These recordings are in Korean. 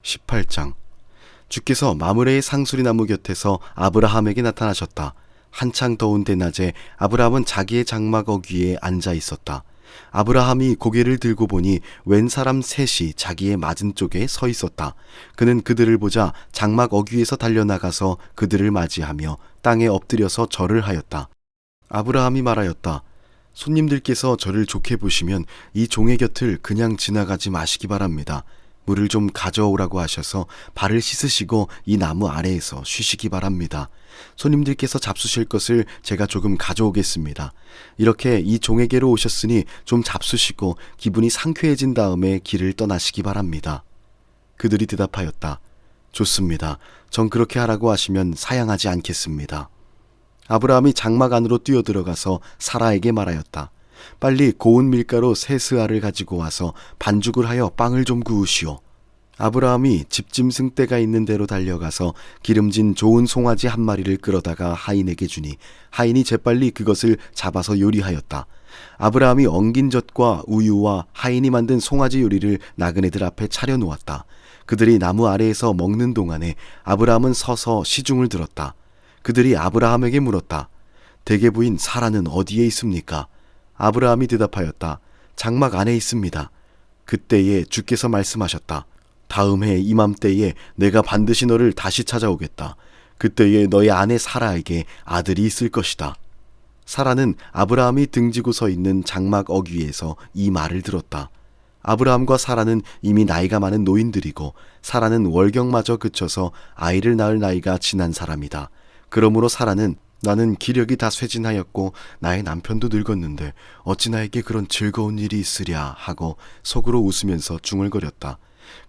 18장. 주께서 마므레의 상수리 나무 곁에서 아브라함에게 나타나셨다. 한창 더운 대낮에 아브라함은 자기의 장막 어귀에 앉아 있었다. 아브라함이 고개를 들고 보니 웬 사람 셋이 자기의 맞은쪽에 서 있었다. 그는 그들을 보자 장막 어귀에서 달려나가서 그들을 맞이하며 땅에 엎드려서 절을 하였다. 아브라함이 말하였다. 손님들께서 저를 좋게 보시면 이 종의 곁을 그냥 지나가지 마시기 바랍니다. 물을 좀 가져오라고 하셔서 발을 씻으시고 이 나무 아래에서 쉬시기 바랍니다. 손님들께서 잡수실 것을 제가 조금 가져오겠습니다. 이렇게 이 종에게로 오셨으니 좀 잡수시고 기분이 상쾌해진 다음에 길을 떠나시기 바랍니다. 그들이 대답하였다. 좋습니다. 전 그렇게 하라고 하시면 사양하지 않겠습니다. 아브라함이 장막 안으로 뛰어들어가서 사라에게 말하였다. 빨리 고운 밀가루 세 스아를 가지고 와서 반죽을 하여 빵을 좀 구우시오. 아브라함이 집짐승 떼가 있는 데로 달려가서 기름진 좋은 송아지 한 마리를 끌어다가 하인에게 주니 하인이 재빨리 그것을 잡아서 요리하였다. 아브라함이 엉긴 젖과 우유와 하인이 만든 송아지 요리를 나그네들 앞에 차려놓았다. 그들이 나무 아래에서 먹는 동안에 아브라함은 서서 시중을 들었다. 그들이 아브라함에게 물었다. 대개 부인 사라는 어디에 있습니까? 아브라함이 대답하였다. 장막 안에 있습니다. 그때에 주께서 말씀하셨다. 다음 해 이맘때에 내가 반드시 너를 다시 찾아오겠다. 그때에 너의 아내 사라에게 아들이 있을 것이다. 사라는 아브라함이 등지고 서 있는 장막 어귀에서 이 말을 들었다. 아브라함과 사라는 이미 나이가 많은 노인들이고 사라는 월경마저 그쳐서 아이를 낳을 나이가 지난 사람이다. 그러므로 사라는 나는 기력이 다 쇠진하였고 나의 남편도 늙었는데 어찌 나에게 그런 즐거운 일이 있으랴 하고 속으로 웃으면서 중얼거렸다.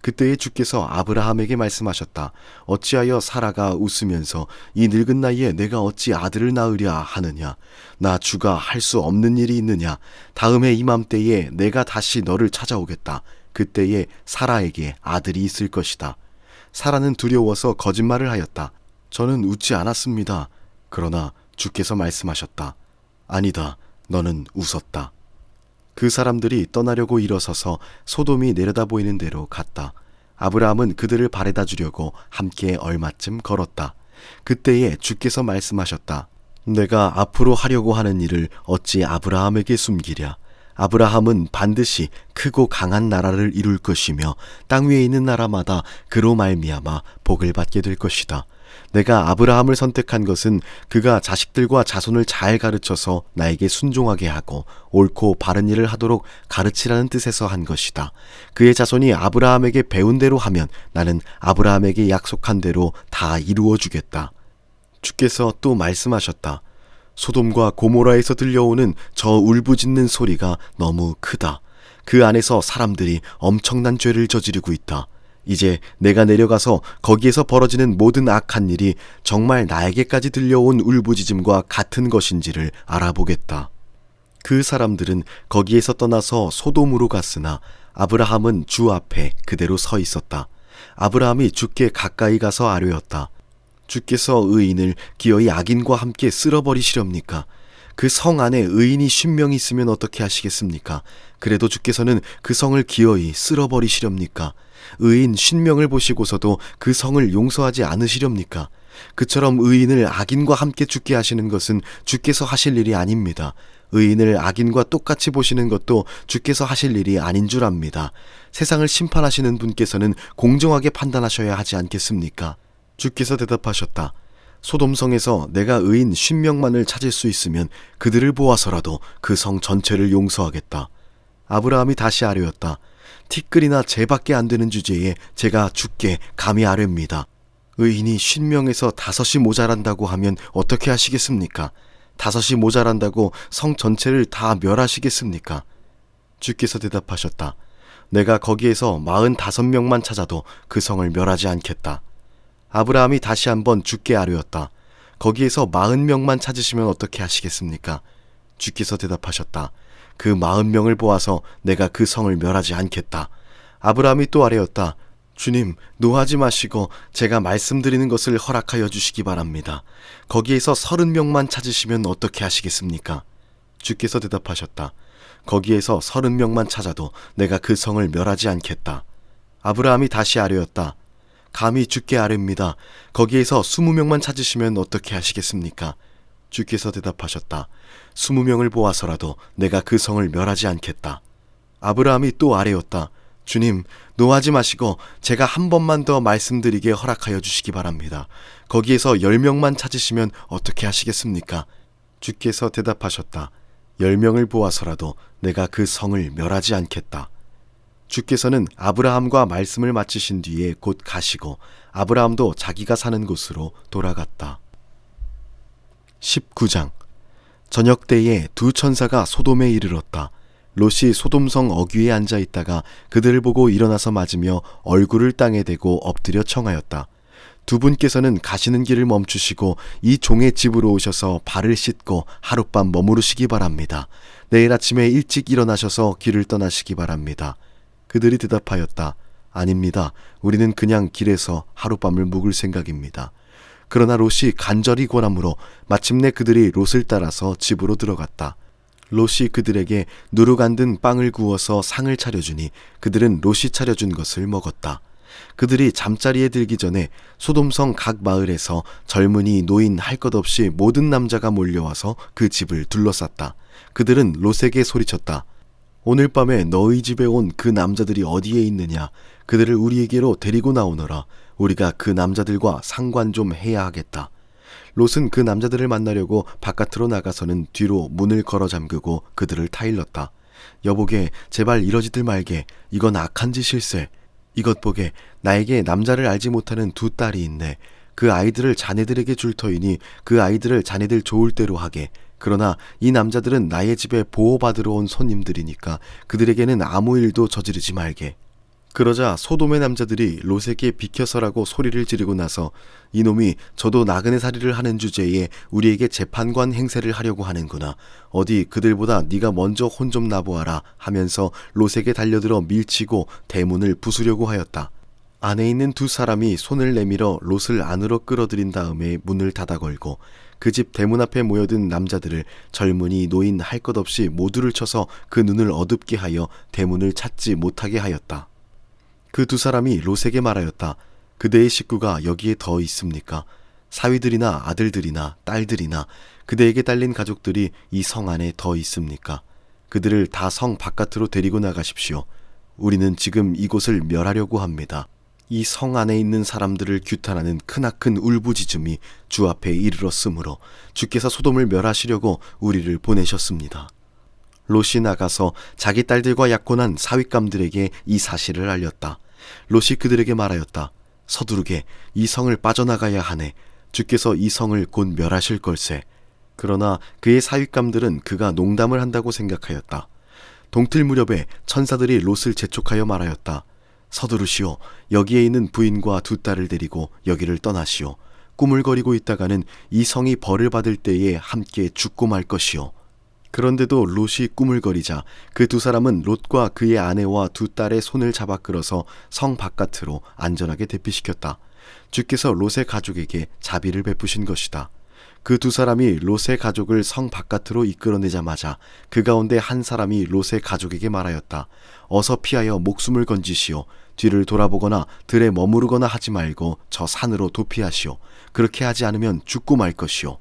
그때에 주께서 아브라함에게 말씀하셨다. 어찌하여 사라가 웃으면서 이 늙은 나이에 내가 어찌 아들을 낳으랴 하느냐. 나 주가 할 수 없는 일이 있느냐. 다음에 이맘때에 내가 다시 너를 찾아오겠다. 그때에 사라에게 아들이 있을 것이다. 사라는 두려워서 거짓말을 하였다. 저는 웃지 않았습니다. 그러나 주께서 말씀하셨다. 아니다. 너는 웃었다. 그 사람들이 떠나려고 일어서서 소돔이 내려다 보이는 데로 갔다. 아브라함은 그들을 바래다 주려고 함께 얼마쯤 걸었다. 그때에 주께서 말씀하셨다. 내가 앞으로 하려고 하는 일을 어찌 아브라함에게 숨기랴. 아브라함은 반드시 크고 강한 나라를 이룰 것이며 땅 위에 있는 나라마다 그로 말미암아 복을 받게 될 것이다. 내가 아브라함을 선택한 것은 그가 자식들과 자손을 잘 가르쳐서 나에게 순종하게 하고 옳고 바른 일을 하도록 가르치라는 뜻에서 한 것이다. 그의 자손이 아브라함에게 배운 대로 하면 나는 아브라함에게 약속한 대로 다 이루어 주겠다. 주께서 또 말씀하셨다. 소돔과 고모라에서 들려오는 저 울부짖는 소리가 너무 크다. 그 안에서 사람들이 엄청난 죄를 저지르고 있다. 이제 내가 내려가서 거기에서 벌어지는 모든 악한 일이 정말 나에게까지 들려온 울부짖음과 같은 것인지를 알아보겠다. 그 사람들은 거기에서 떠나서 소돔으로 갔으나 아브라함은 주 앞에 그대로 서 있었다. 아브라함이 주께 가까이 가서 아뢰었다. 주께서 의인을 기어이 악인과 함께 쓸어버리시렵니까? 그 성 안에 의인이 50명이 있으면 어떻게 하시겠습니까? 그래도 주께서는 그 성을 기어이 쓸어버리시렵니까? 의인 50명을 보시고서도 그 성을 용서하지 않으시렵니까? 그처럼 의인을 악인과 함께 죽게 하시는 것은 주께서 하실 일이 아닙니다. 의인을 악인과 똑같이 보시는 것도 주께서 하실 일이 아닌 줄 압니다. 세상을 심판하시는 분께서는 공정하게 판단하셔야 하지 않겠습니까? 주께서 대답하셨다. 소돔성에서 내가 의인 50명만을 찾을 수 있으면 그들을 보아서라도 그 성 전체를 용서하겠다. 아브라함이 다시 아뢰었다. 티끌이나 재밖에 안 되는 주제에 제가 주께 감히 아뢰입니다. 의인이 50명에서 5이 모자란다고 하면 어떻게 하시겠습니까? 5이 모자란다고 성 전체를 다 멸하시겠습니까? 주께서 대답하셨다. 내가 거기에서 45명만 찾아도 그 성을 멸하지 않겠다. 아브라함이 다시 한번 주께 아뢰었다. 거기에서 40명만 찾으시면 어떻게 하시겠습니까? 주께서 대답하셨다. 그 40명을 보아서 내가 그 성을 멸하지 않겠다. 아브라함이 또 아뢰었다. 주님, 노하지 마시고 제가 말씀드리는 것을 허락하여 주시기 바랍니다. 거기에서 30명만 찾으시면 어떻게 하시겠습니까? 주께서 대답하셨다. 거기에서 30명만 찾아도 내가 그 성을 멸하지 않겠다. 아브라함이 다시 아뢰었다. 감히 주께 아뢰입니다. 거기에서 20명만 찾으시면 어떻게 하시겠습니까? 주께서 대답하셨다. 20명을 보아서라도 내가 그 성을 멸하지 않겠다. 아브라함이 또 아뢰었다. 주님, 노하지 마시고 제가 한 번만 더 말씀드리게 허락하여 주시기 바랍니다. 거기에서 10명만 찾으시면 어떻게 하시겠습니까? 주께서 대답하셨다. 10명을 보아서라도 내가 그 성을 멸하지 않겠다. 주께서는 아브라함과 말씀을 마치신 뒤에 곧 가시고 아브라함도 자기가 사는 곳으로 돌아갔다. 19장. 저녁 때에 두 천사가 소돔에 이르렀다. 롯이 소돔성 어귀에 앉아 있다가 그들을 보고 일어나서 맞으며 얼굴을 땅에 대고 엎드려 청하였다. 두 분께서는 가시는 길을 멈추시고 이 종의 집으로 오셔서 발을 씻고 하룻밤 머무르시기 바랍니다. 내일 아침에 일찍 일어나셔서 길을 떠나시기 바랍니다. 그들이 대답하였다. 아닙니다. 우리는 그냥 길에서 하룻밤을 묵을 생각입니다. 그러나 롯이 간절히 권하므로 마침내 그들이 롯을 따라서 집으로 들어갔다. 롯이 그들에게 누룩 안 든 빵을 구워서 상을 차려주니 그들은 롯이 차려준 것을 먹었다. 그들이 잠자리에 들기 전에 소돔성 각 마을에서 젊은이 노인 할 것 없이 모든 남자가 몰려와서 그 집을 둘러쌌다. 그들은 롯에게 소리쳤다. 오늘 밤에 너희 집에 온 그 남자들이 어디에 있느냐? 그들을 우리에게로 데리고 나오너라. 우리가 그 남자들과 상관 좀 해야 하겠다. 롯은 그 남자들을 만나려고 바깥으로 나가서는 뒤로 문을 걸어 잠그고 그들을 타일렀다. 여보게, 제발 이러지들 말게. 이건 악한 짓일세. 이것 보게, 나에게 남자를 알지 못하는 두 딸이 있네. 그 아이들을 자네들에게 줄 터이니 그 아이들을 자네들 좋을 대로 하게. 그러나 이 남자들은 나의 집에 보호받으러 온 손님들이니까 그들에게는 아무 일도 저지르지 말게. 그러자 소돔의 남자들이 롯에게 비켜서라고 소리를 지르고 나서 이놈이 저도 나그네살이를 하는 주제에 우리에게 재판관 행세를 하려고 하는구나. 어디 그들보다 네가 먼저 혼 좀 나보아라 하면서 롯에게 달려들어 밀치고 대문을 부수려고 하였다. 안에 있는 두 사람이 손을 내밀어 롯을 안으로 끌어들인 다음에 문을 닫아 걸고 그 집 대문 앞에 모여든 남자들을 젊은이 노인 할 것 없이 모두를 쳐서 그 눈을 어둡게 하여 대문을 찾지 못하게 하였다. 그 두 사람이 롯에게 말하였다. 그대의 식구가 여기에 더 있습니까? 사위들이나 아들들이나 딸들이나 그대에게 딸린 가족들이 이 성 안에 더 있습니까? 그들을 다 성 바깥으로 데리고 나가십시오. 우리는 지금 이곳을 멸하려고 합니다. 이 성 안에 있는 사람들을 규탄하는 크나큰 울부짖음이 주 앞에 이르렀으므로 주께서 소돔을 멸하시려고 우리를 보내셨습니다. 롯이 나가서 자기 딸들과 약혼한 사윗감들에게 이 사실을 알렸다. 롯이 그들에게 말하였다. 서두르게 이 성을 빠져나가야 하네. 주께서 이 성을 곧 멸하실 걸세. 그러나 그의 사윗감들은 그가 농담을 한다고 생각하였다. 동틀 무렵에 천사들이 롯을 재촉하여 말하였다. 서두르시오. 여기에 있는 부인과 두 딸을 데리고 여기를 떠나시오. 꾸물거리고 있다가는 이 성이 벌을 받을 때에 함께 죽고 말 것이오. 그런데도 롯이 꾸물거리자 그 두 사람은 롯과 그의 아내와 두 딸의 손을 잡아 끌어서 성 바깥으로 안전하게 대피시켰다. 주께서 롯의 가족에게 자비를 베푸신 것이다. 그 두 사람이 롯의 가족을 성 바깥으로 이끌어내자마자 그 가운데 한 사람이 롯의 가족에게 말하였다. 어서 피하여 목숨을 건지시오. 뒤를 돌아보거나 들에 머무르거나 하지 말고 저 산으로 도피하시오. 그렇게 하지 않으면 죽고 말 것이오.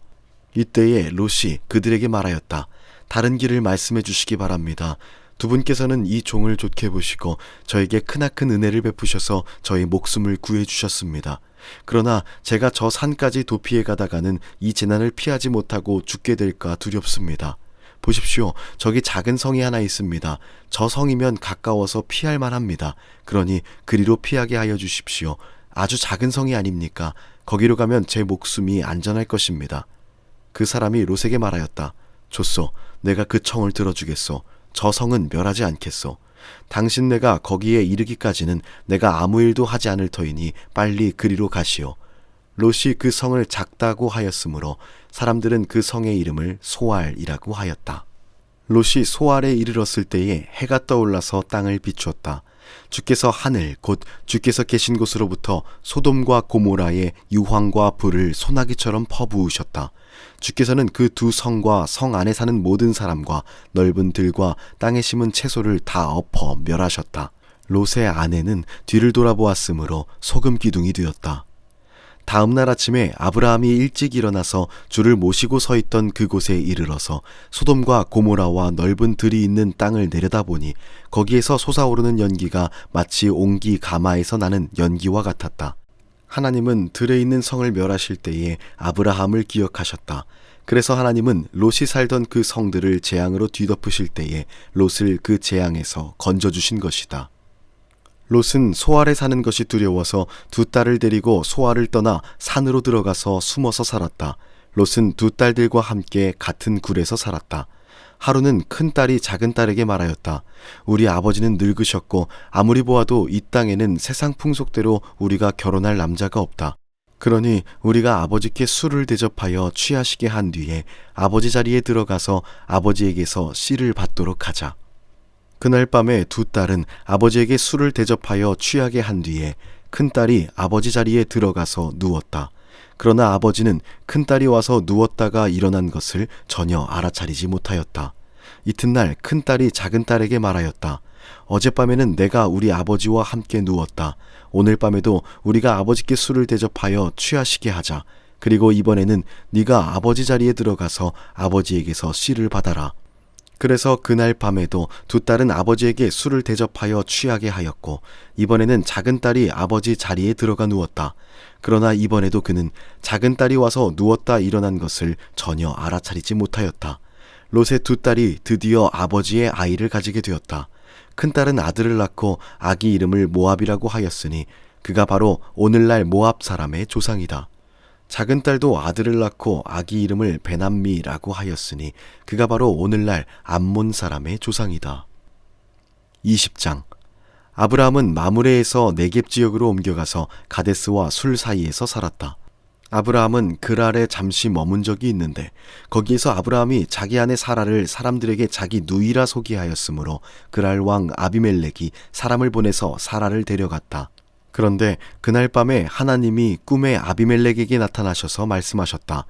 이때에 롯이 그들에게 말하였다. 다른 길을 말씀해 주시기 바랍니다. 두 분께서는 이 종을 좋게 보시고 저에게 크나큰 은혜를 베푸셔서 저의 목숨을 구해 주셨습니다. 그러나 제가 저 산까지 도피해 가다가는 이 재난을 피하지 못하고 죽게 될까 두렵습니다. 보십시오. 저기 작은 성이 하나 있습니다. 저 성이면 가까워서 피할 만합니다. 그러니 그리로 피하게 하여 주십시오. 아주 작은 성이 아닙니까? 거기로 가면 제 목숨이 안전할 것입니다. 그 사람이 롯에게 말하였다. 좋소. 내가 그 청을 들어주겠소. 저 성은 멸하지 않겠소. 당신네가 거기에 이르기까지는 내가 아무 일도 하지 않을 터이니 빨리 그리로 가시오. 롯이 그 성을 작다고 하였으므로 사람들은 그 성의 이름을 소알이라고 하였다. 롯이 소알에 이르렀을 때에 해가 떠올라서 땅을 비추었다. 주께서 하늘 곧 주께서 계신 곳으로부터 소돔과 고모라의 유황과 불을 소나기처럼 퍼부으셨다. 주께서는 그 두 성과 성 안에 사는 모든 사람과 넓은 들과 땅에 심은 채소를 다 엎어 멸하셨다. 롯의 아내는 뒤를 돌아보았으므로 소금 기둥이 되었다. 다음 날 아침에 아브라함이 일찍 일어나서 주를 모시고 서 있던 그곳에 이르러서 소돔과 고모라와 넓은 들이 있는 땅을 내려다보니 거기에서 솟아오르는 연기가 마치 옹기 가마에서 나는 연기와 같았다. 하나님은 들에 있는 성을 멸하실 때에 아브라함을 기억하셨다. 그래서 하나님은 롯이 살던 그 성들을 재앙으로 뒤덮으실 때에 롯을 그 재앙에서 건져주신 것이다. 롯은 소알에 사는 것이 두려워서 두 딸을 데리고 소알을 떠나 산으로 들어가서 숨어서 살았다. 롯은 두 딸들과 함께 같은 굴에서 살았다. 하루는 큰 딸이 작은 딸에게 말하였다. 우리 아버지는 늙으셨고 아무리 보아도 이 땅에는 세상 풍속대로 우리가 결혼할 남자가 없다. 그러니 우리가 아버지께 술을 대접하여 취하시게 한 뒤에 아버지 자리에 들어가서 아버지에게서 씨를 받도록 하자. 그날 밤에 두 딸은 아버지에게 술을 대접하여 취하게 한 뒤에 큰딸이 아버지 자리에 들어가서 누웠다. 그러나 아버지는 큰딸이 와서 누웠다가 일어난 것을 전혀 알아차리지 못하였다. 이튿날 큰딸이 작은딸에게 말하였다. 어젯밤에는 내가 우리 아버지와 함께 누웠다. 오늘 밤에도 우리가 아버지께 술을 대접하여 취하시게 하자. 그리고 이번에는 네가 아버지 자리에 들어가서 아버지에게서 씨를 받아라. 그래서 그날 밤에도 두 딸은 아버지에게 술을 대접하여 취하게 하였고 이번에는 작은 딸이 아버지 자리에 들어가 누웠다. 그러나 이번에도 그는 작은 딸이 와서 누웠다 일어난 것을 전혀 알아차리지 못하였다. 롯의 두 딸이 드디어 아버지의 아이를 가지게 되었다. 큰딸은 아들을 낳고 아기 이름을 모압이라고 하였으니 그가 바로 오늘날 모압 사람의 조상이다. 작은 딸도 아들을 낳고 아기 이름을 베남미라고 하였으니 그가 바로 오늘날 암몬 사람의 조상이다. 20장. 아브라함은 마므레에서 네겝 지역으로 옮겨가서 가데스와 술 사이에서 살았다. 아브라함은 그랄에 잠시 머문 적이 있는데 거기에서 아브라함이 자기 아내 사라를 사람들에게 자기 누이라 소개하였으므로 그랄 왕 아비멜렉이 사람을 보내서 사라를 데려갔다. 그런데 그날 밤에 하나님이 꿈에 아비멜렉에게 나타나셔서 말씀하셨다.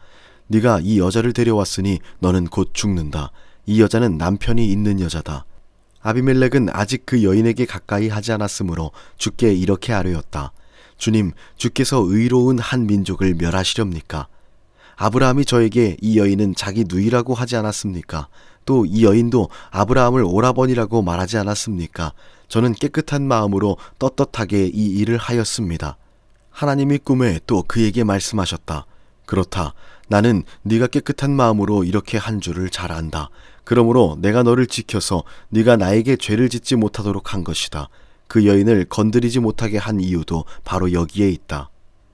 네가 이 여자를 데려왔으니 너는 곧 죽는다. 이 여자는 남편이 있는 여자다. 아비멜렉은 아직 그 여인에게 가까이 하지 않았으므로 주께 이렇게 아뢰었다. 주님, 주께서 의로운 한 민족을 멸하시렵니까? 아브라함이 저에게 이 여인은 자기 누이라고 하지 않았습니까? 또 이 여인도 아브라함을 오라버니라고 말하지 않았습니까? 저는 깨끗한 마음으로 떳떳하게 이 일을 하였습니다. 하나님이 꿈에 또 그에게 말씀하셨다. 그렇다. 나는 네가 깨끗한 마음으로 이렇게 한 줄을 잘 안다. 그러므로 내가 너를 지켜서 네가 나에게 죄를 짓지 못하도록 한 것이다. 그 여인을 건드리지 못하게 한 이유도 바로 여기에 있다.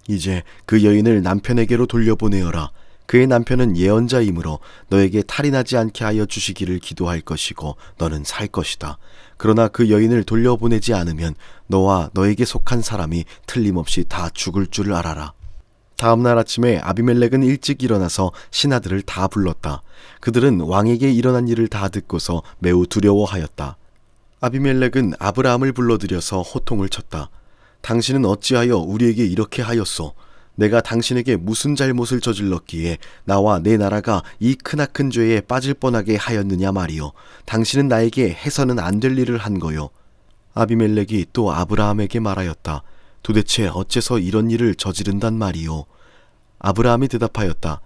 이제 그 여인을 남편에게로 돌려보내어라. 그의 남편은 예언자이므로 너에게 탈이 나지 않게 하여 주시기를 기도할 것이고 너는 살 것이다. 그러나 그 여인을 돌려보내지 않으면 너와 너에게 속한 사람이 틀림없이 다 죽을 줄 알아라. 다음 날 아침에 아비멜렉은 일찍 일어나서 신하들을 다 불렀다. 그들은 왕에게 일어난 일을 다 듣고서 매우 두려워하였다. 아비멜렉은 아브라함을 불러들여서 호통을 쳤다. 당신은 어찌하여 우리에게 이렇게 하였소? 내가 당신에게 무슨 잘못을 저질렀기에 나와 내 나라가 이 크나큰 죄에 빠질 뻔하게 하였느냐 말이오. 당신은 나에게 해서는 안 될 일을 한 거요. 아비멜렉이 또 아브라함에게 말하였다. 도대체 어째서 이런 일을 저지른단 말이오? 아브라함이 대답하였다.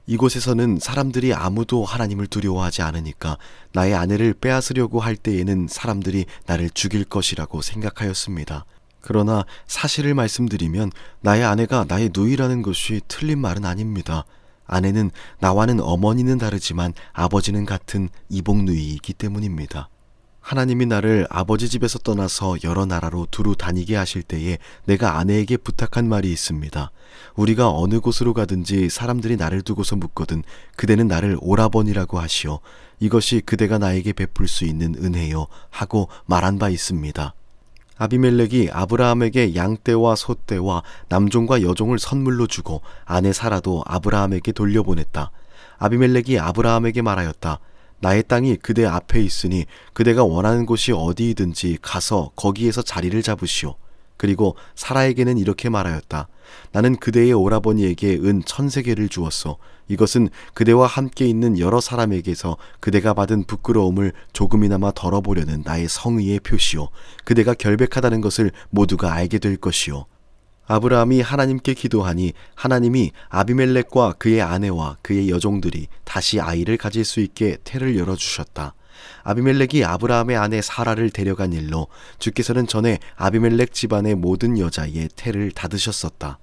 이곳에서는 사람들이 아무도 하나님을 두려워하지 않으니까 나의 아내를 빼앗으려고 할 때에는 사람들이 나를 죽일 것이라고 생각하였습니다. 그러나 사실을 말씀드리면 나의 아내가 나의 누이라는 것이 틀린 말은 아닙니다. 아내는 나와는 어머니는 다르지만 아버지는 같은 이복 누이이기 때문입니다. 하나님이 나를 아버지 집에서 떠나서 여러 나라로 두루 다니게 하실 때에 내가 아내에게 부탁한 말이 있습니다. 우리가 어느 곳으로 가든지 사람들이 나를 두고서 묻거든 그대는 나를 오라버니라고 하시오. 이것이 그대가 나에게 베풀 수 있는 은혜요 하고 말한 바 있습니다. 아비멜렉이 아브라함에게 양떼와 소떼와 남종과 여종을 선물로 주고 아내 사라도 아브라함에게 돌려보냈다. 아비멜렉이 아브라함에게 말하였다. 나의 땅이 그대 앞에 있으니 그대가 원하는 곳이 어디이든지 가서 거기에서 자리를 잡으시오. 그리고 사라에게는 이렇게 말하였다. 나는 그대의 오라버니에게 은 1000세겔을 주었소. 이것은 그대와 함께 있는 여러 사람에게서 그대가 받은 부끄러움을 조금이나마 덜어보려는 나의 성의의 표시요. 그대가 결백하다는 것을 모두가 알게 될 것이요. 아브라함이 하나님께 기도하니 하나님이 아비멜렉과 그의 아내와 그의 여종들이 다시 아이를 가질 수 있게 태를 열어주셨다. 아비멜렉이 아브라함의 아내 사라를 데려간 일로 주께서는 전에 아비멜렉 집안의 모든 여자의 태를 닫으셨었다.